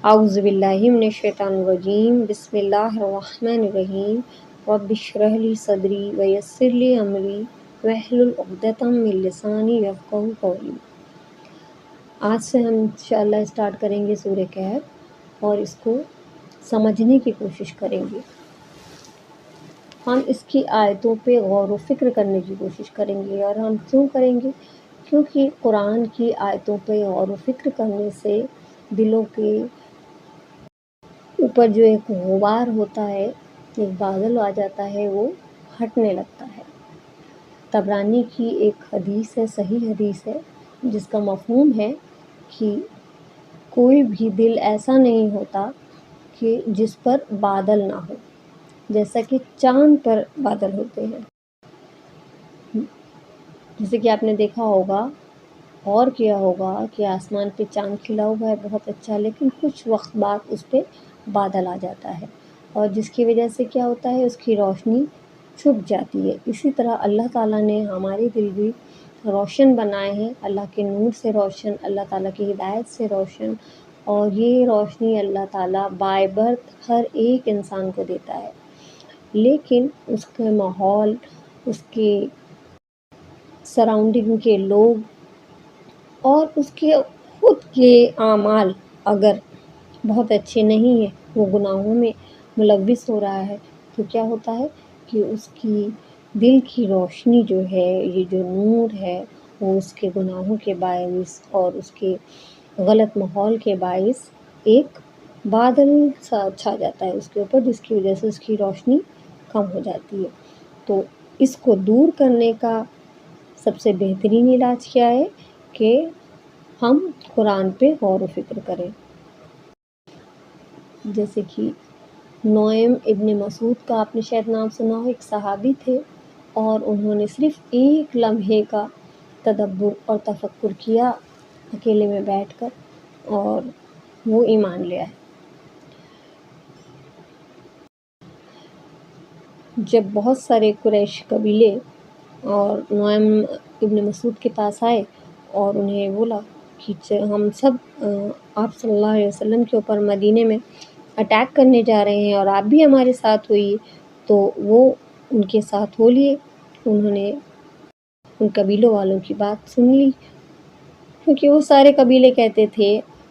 اعوذ باللہ من الشیطان الرجیم، بسم اللہ الرحمن الرحیم۔ رب اشرح لی صدری ویسر لی امری واحلل عقدۃ من لسانی یفقہوا قولی۔ آج سے ہم انشاءاللہ اسٹارٹ کریں گے سورہ کہف اور اس کو سمجھنے کی کوشش کریں گے۔ ہم اس کی آیتوں پہ غور و فکر کرنے کی کوشش کریں گے، اور ہم کیوں کریں گے؟ کیونکہ قرآن کی آیتوں پہ غور و فکر کرنے سے دلوں کے اوپر جو ایک غبار ہوتا ہے، ایک بادل آ جاتا ہے، وہ ہٹنے لگتا ہے۔ طبرانی کی ایک حدیث ہے، صحیح حدیث ہے، جس کا مفہوم ہے کہ کوئی بھی دل ایسا نہیں ہوتا کہ جس پر بادل نہ ہو، جیسا کہ چاند پر بادل ہوتے ہیں۔ جیسے کہ آپ نے دیکھا ہوگا، غور کیا ہوگا کہ آسمان پہ چاند کھلا ہوا ہے بہت اچھا، لیکن کچھ وقت بعد اس پہ بادل آ جاتا ہے، اور جس کی وجہ سے کیا ہوتا ہے، اس کی روشنی چھپ جاتی ہے۔ اسی طرح اللہ تعالیٰ نے ہمارے دل بھی روشن بنائے ہیں، اللہ کے نور سے روشن، اللہ تعالیٰ کی ہدایت سے روشن، اور یہ روشنی اللہ تعالیٰ بائی برتھ ہر ایک انسان کو دیتا ہے، لیکن اس کے ماحول، اس کے سراؤنڈنگ کے لوگ اور اس کے خود کے اعمال اگر بہت اچھے نہیں ہیں، وہ گناہوں میں ملوث ہو رہا ہے، تو کیا ہوتا ہے کہ اس کی دل کی روشنی جو ہے، یہ جو نور ہے، وہ اس کے گناہوں کے باعث اور اس کے غلط ماحول کے باعث ایک بادل سا چھا جاتا ہے اس کے اوپر، جس کی وجہ سے اس کی روشنی کم ہو جاتی ہے۔ تو اس کو دور کرنے کا سب سے بہترین علاج کیا ہے کہ ہم قرآن پہ غور و فکر کریں۔ جیسے کہ نعیم ابن مسعود کا آپ نے شاید نام سنا ہو، ایک صحابی تھے، اور انہوں نے صرف ایک لمحے کا تدبر اور تفکر کیا اکیلے میں بیٹھ کر، اور وہ ایمان لے آئے۔ جب بہت سارے قریش قبیلے اور نعیم ابن مسعود کے پاس آئے اور انہیں بولا کہ ہم سب آپ صلی اللہ علیہ وسلم کے اوپر مدینے میں اٹیک کرنے جا رہے ہیں، اور آپ بھی ہمارے ساتھ ہوئیے، تو وہ ان کے ساتھ ہو لیے۔ انہوں نے ان قبیلوں والوں کی بات سن لی، کیونکہ وہ سارے قبیلے کہتے تھے،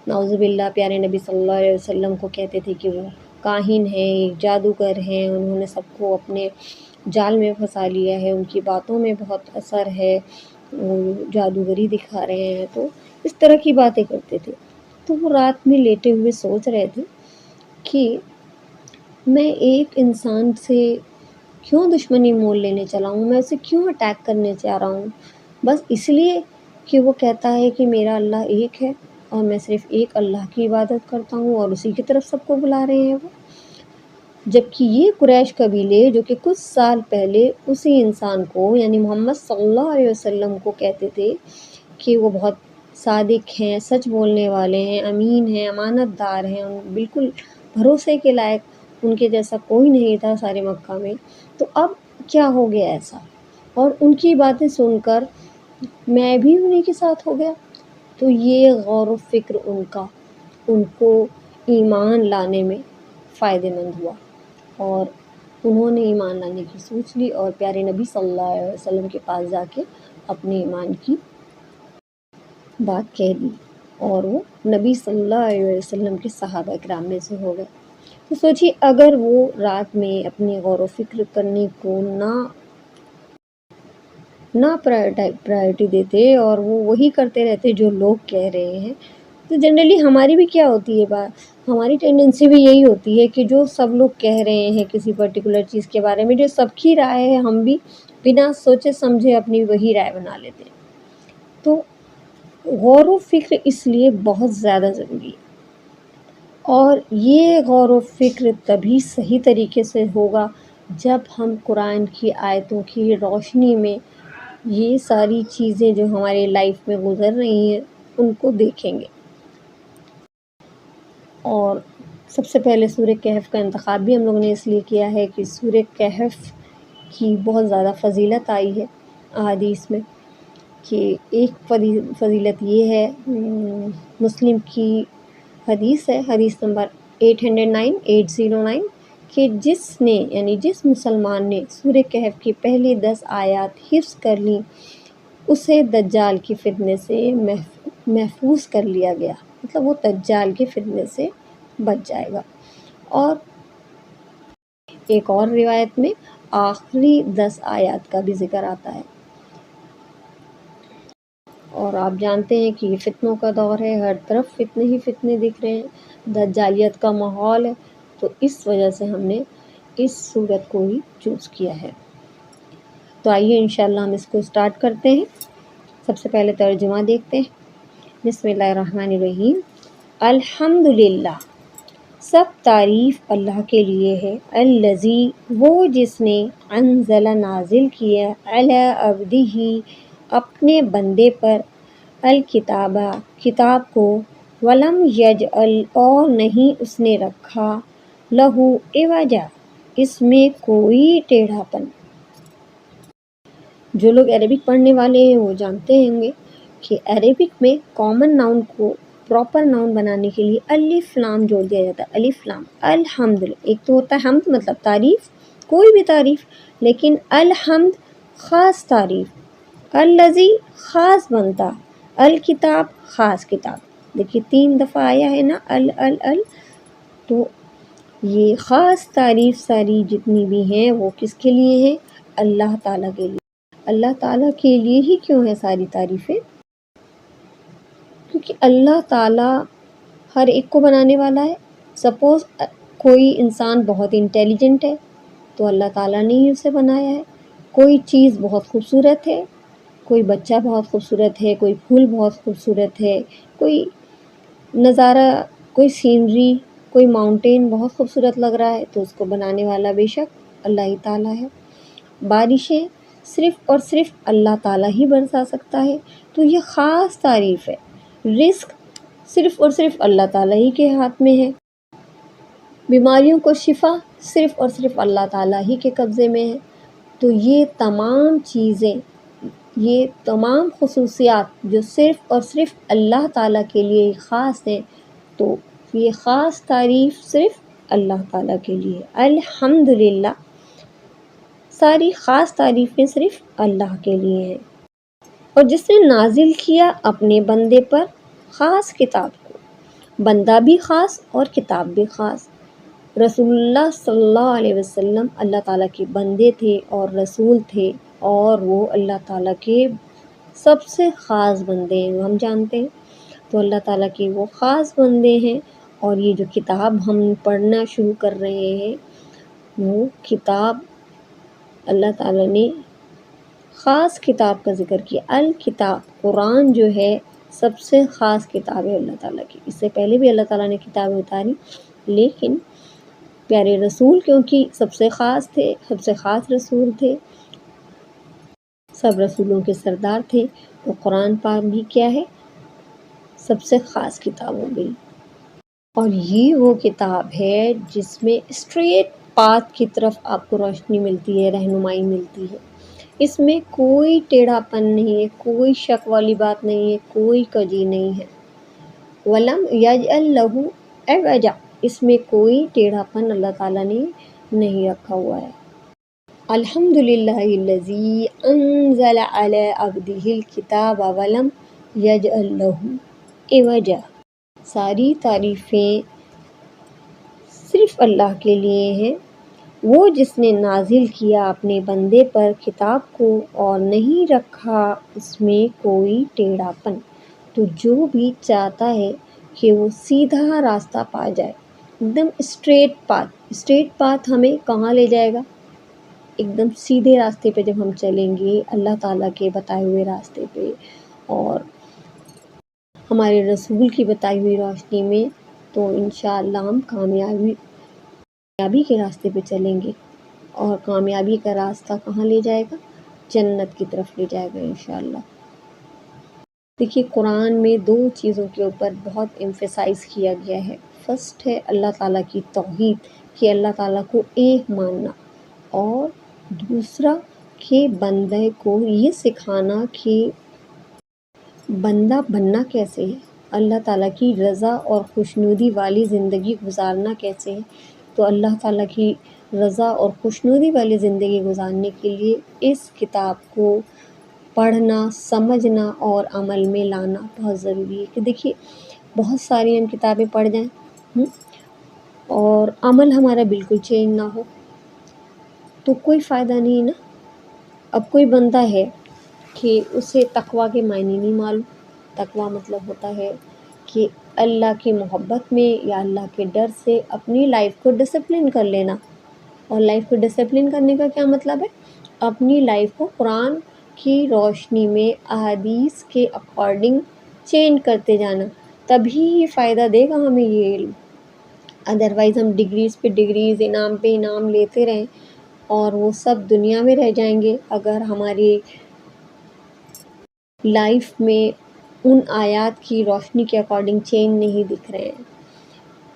نعوذ باللہ، پیارے نبی صلی اللہ علیہ وسلم کو کہتے تھے کہ وہ کاہن ہیں، جادوگر ہیں، انہوں نے سب کو اپنے جال میں پھنسا لیا ہے، ان کی باتوں میں بہت اثر ہے، وہ جادوگری دکھا رہے ہیں، تو اس طرح کی باتیں کرتے تھے۔ تو وہ رات میں لیٹے ہوئے سوچ رہے تھے کہ میں ایک انسان سے کیوں دشمنی مول لینے چلا ہوں، میں اسے کیوں اٹیک کرنے چاہ رہا ہوں، بس اس لیے کہ وہ کہتا ہے کہ میرا اللہ ایک ہے، اور میں صرف ایک اللہ کی عبادت کرتا ہوں، اور اسی کی طرف سب کو بلا رہے ہیں وہ۔ جبکہ یہ قریش قبیلے جو کہ کچھ سال پہلے اسی انسان کو، یعنی محمد صلی اللہ علیہ وسلم کو کہتے تھے کہ وہ بہت صادق ہیں، سچ بولنے والے ہیں، امین ہیں، امانت دار ہیں، بالکل بھروسے کے لائق، ان کے جیسا کوئی نہیں تھا سارے مکہ میں، تو اب کیا ہو گیا ایسا؟ اور ان کی باتیں سن کر میں بھی انہی کے ساتھ ہو گیا۔ تو یہ غور و فکر ان کو ایمان لانے میں فائدہ مند ہوا، اور انہوں نے ایمان لانے کی سوچ لی، اور پیارے نبی صلی اللہ علیہ وسلم کے پاس جا کے اپنے ایمان کی بات کہہ دی، اور وہ نبی صلی اللہ علیہ وسلم کے صحابہ کرام میں سے ہو گئے۔ تو سوچیے، اگر وہ رات میں اپنی غور و فکر کرنے کو نہ پرائرٹی دیتے، اور وہ وہی کرتے رہتے جو لوگ کہہ رہے ہیں، تو جنرلی ہماری بھی کیا ہوتی ہے بات، ہماری ٹینڈنسی بھی یہی ہوتی ہے کہ جو سب لوگ کہہ رہے ہیں کسی پرٹیکولر چیز کے بارے میں، جو سب کی رائے ہے، ہم بھی بنا سوچے سمجھے اپنی وہی رائے بنا لیتے ہیں۔ تو غور و فکر اس لیے بہت زیادہ ضروری ہے، اور یہ غور و فکر تبھی صحیح طریقے سے ہوگا جب ہم قرآن کی آیتوں کی روشنی میں یہ ساری چیزیں جو ہمارے لائف میں گزر رہی ہیں ان کو دیکھیں گے۔ اور سب سے پہلے سورہ کہف کا انتخاب بھی ہم لوگوں نے اس لیے کیا ہے کہ سورہ کہف کی بہت زیادہ فضیلت آئی ہے احادیث میں، کہ ایک فضیلت یہ ہے، مسلم کی حدیث ہے، حدیث نمبر 809 کہ جس نے یعنی جس مسلمان نے سورہ کہف کی پہلی 10 آیات حفظ کر لیں اسے دجال کی فتنے سے محفوظ کر لیا گیا، مطلب وہ دجال کے فتنے سے بچ جائے گا۔ اور ایک اور روایت میں آخری 10 آیات کا بھی ذکر آتا ہے۔ اور آپ جانتے ہیں کہ یہ فتنوں کا دور ہے، ہر طرف فتنے ہی فتنے دکھ رہے ہیں، دجالیت کا ماحول ہے، تو اس وجہ سے ہم نے اس صورت کو ہی چوز کیا ہے۔ تو آئیے انشاءاللہ ہم اس کو اسٹارٹ کرتے ہیں۔ سب سے پہلے ترجمہ دیکھتے ہیں۔ بسم اللہ الرحمن الرحیم۔ الحمدللہ، سب تعریف اللہ کے لیے ہے، الذی، وہ جس نے انزل نازل کیا، علی عبدہ، اپنے بندے پر، الکتاب، کتاب کو، ولم یجعل، اور نہیں اس نے رکھا، لہو، عوجا، اس میں کوئی ٹیڑھا پن۔ جو لوگ عربک پڑھنے والے ہیں وہ جانتے ہوں گے کہ عربک میں کامن ناؤن کو پراپر ناؤن بنانے کے لیے الف لام جوڑ دیا جاتا ہے۔ الف لام، الحمد، ایک تو ہوتا ہے حمد مطلب تعریف، کوئی بھی تعریف، لیکن الحمد خاص تعریف، الذی خاص بنتا، الکتاب خاص کتاب۔ دیکھیے 3 دفعہ آیا ہے نا ال، تو یہ خاص تعریف ساری جتنی بھی ہیں وہ کس کے لیے ہیں؟ اللہ تعالیٰ کے لیے۔ اللہ تعالیٰ کے لیے ہی کیوں ہے ساری تعریفیں؟ کیونکہ اللہ تعالیٰ ہر ایک کو بنانے والا ہے۔ سپوز کوئی انسان بہت انٹیلیجنٹ ہے تو اللہ تعالیٰ نے ہی اسے بنایا ہے۔ کوئی چیز بہت خوبصورت ہے، کوئی بچہ بہت خوبصورت ہے، کوئی پھول بہت خوبصورت ہے، کوئی نظارہ، کوئی سینری، کوئی ماؤنٹین بہت خوبصورت لگ رہا ہے، تو اس کو بنانے والا بے شک اللہ ہی تعالیٰ ہے۔ بارشیں صرف اور صرف اللہ تعالیٰ ہی برسا سکتا ہے، تو یہ خاص تعریف ہے۔ رزق صرف اور صرف اللہ تعالیٰ ہی کے ہاتھ میں ہے۔ بیماریوں کو شفا صرف اور صرف اللہ تعالیٰ ہی کے قبضے میں ہے۔ تو یہ تمام چیزیں، یہ تمام خصوصیات جو صرف اور صرف اللہ تعالیٰ کے لیے خاص ہیں، تو یہ خاص تعریف صرف اللہ تعالیٰ کے لیے۔ الحمدللہ، ساری خاص تعریفیں صرف اللہ کے لیے ہیں۔ اور جس نے نازل کیا اپنے بندے پر خاص کتاب کو، بندہ بھی خاص اور کتاب بھی خاص۔ رسول اللہ صلی اللہ علیہ وسلم اللہ تعالیٰ کے بندے تھے اور رسول تھے، اور وہ اللہ تعالیٰ کے سب سے خاص بندے ہیں، ہم جانتے ہیں۔ تو اللہ تعالیٰ کے وہ خاص بندے ہیں، اور یہ جو کتاب ہم پڑھنا شروع کر رہے ہیں وہ کتاب اللہ تعالیٰ نے خاص کتاب کا ذکر کیا۔ الکتاب، قرآن جو ہے سب سے خاص کتاب ہے اللہ تعالیٰ کی۔ اس سے پہلے بھی اللہ تعالیٰ نے کتابیں اتاری، لیکن پیارے رسول کیونکہ سب سے خاص تھے، سب سے خاص رسول تھے، سب رسولوں کے سردار تھے، تو قرآن پاک بھی کیا ہے؟ سب سے خاص کتاب ہو گئی۔ اور یہ وہ کتاب ہے جس میں اسٹریٹ پاتھ کی طرف آپ کو روشنی ملتی ہے، رہنمائی ملتی ہے۔ اس میں کوئی ٹیڑھا پن نہیں ہے، کوئی شک والی بات نہیں ہے، کوئی کجی نہیں ہے۔ وَلَمْ يَجْعَلْ لَهُ عِوَجًا، اس میں کوئی ٹیڑھا پن اللہ تعالیٰ نے نہیں رکھا ہوا ہے۔ الحمدللہ الذی انزل علی عبدہ الکتاب ولم یجعل لہ عوجا، ساری تعریفیں صرف اللہ کے لیے ہیں، وہ جس نے نازل کیا اپنے بندے پر کتاب کو اور نہیں رکھا اس میں کوئی ٹیڑھا پن۔ تو جو بھی چاہتا ہے کہ وہ سیدھا راستہ پا جائے، ایک دم اسٹریٹ پاتھ ہمیں کہاں لے جائے گا؟ ایک دم سیدھے راستے پہ جب ہم چلیں گے اللہ تعالیٰ کے بتائے ہوئے راستے پہ اور ہمارے رسول کی بتائی ہوئی روشنی میں، تو انشاءاللہ ہم کامیابی کے راستے پہ چلیں گے، اور کامیابی کا راستہ کہاں لے جائے گا؟ جنت کی طرف لے جائے گا انشاءاللہ۔ دیکھیے قرآن میں 2 چیزوں کے اوپر بہت ایمفیسائز کیا گیا ہے۔ فرسٹ ہے اللہ تعالیٰ کی توحید، کہ اللہ تعالیٰ کو ایک ماننا، اور دوسرا کہ بندے کو یہ سکھانا کہ بندہ بننا کیسے ہے، اللہ تعالیٰ کی رضا اور خوشنودی والی زندگی گزارنا کیسے ہے، تو اللہ تعالیٰ کی رضا اور خوشنودی والی زندگی گزارنے کے لیے اس کتاب کو پڑھنا، سمجھنا اور عمل میں لانا بہت ضروری ہے۔ کہ دیکھیے بہت ساری ہم کتابیں پڑھ جائیں اور عمل ہمارا بالکل چینج نہ ہو تو کوئی فائدہ نہیں نا۔ اب کوئی بندہ ہے کہ اسے تقویٰ کے معنی نہیں معلوم، تقویٰ مطلب ہوتا ہے کہ اللہ کی محبت میں یا اللہ کے ڈر سے اپنی لائف کو ڈسپلن کر لینا۔ اور لائف کو ڈسپلن کرنے کا کیا مطلب ہے؟ اپنی لائف کو قرآن کی روشنی میں احادیث کے اکارڈنگ چینج کرتے جانا، تبھی یہ فائدہ دے گا ہمیں یہ علم۔ ادروائز ہم ڈگریز پہ ڈگریز، انعام پہ انعام لیتے رہیں اور وہ سب دنیا میں رہ جائیں گے اگر ہماری لائف میں ان آیات کی روشنی کے اکارڈنگ چینج نہیں دکھ رہے ہیں۔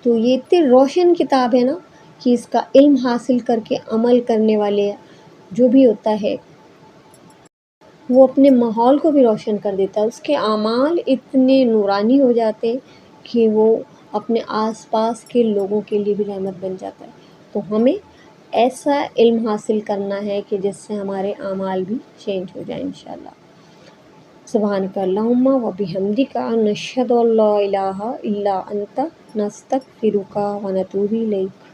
تو یہ اتنی روشن کتاب ہے نا کہ اس کا علم حاصل کر کے عمل کرنے والے جو بھی ہوتا ہے وہ اپنے ماحول کو بھی روشن کر دیتا ہے، اس کے اعمال اتنے نورانی ہو جاتے کہ وہ اپنے آس پاس کے لوگوں کے لیے بھی رحمت بن جاتا ہے۔ تو ہمیں ایسا علم حاصل کرنا ہے کہ جس سے ہمارے اعمال بھی چینج ہو جائیں انشاءاللہ۔ سبحانک اللہم و بحمدک نشہد ان لا الہ الا انت نستغفرک و نتوب الیک۔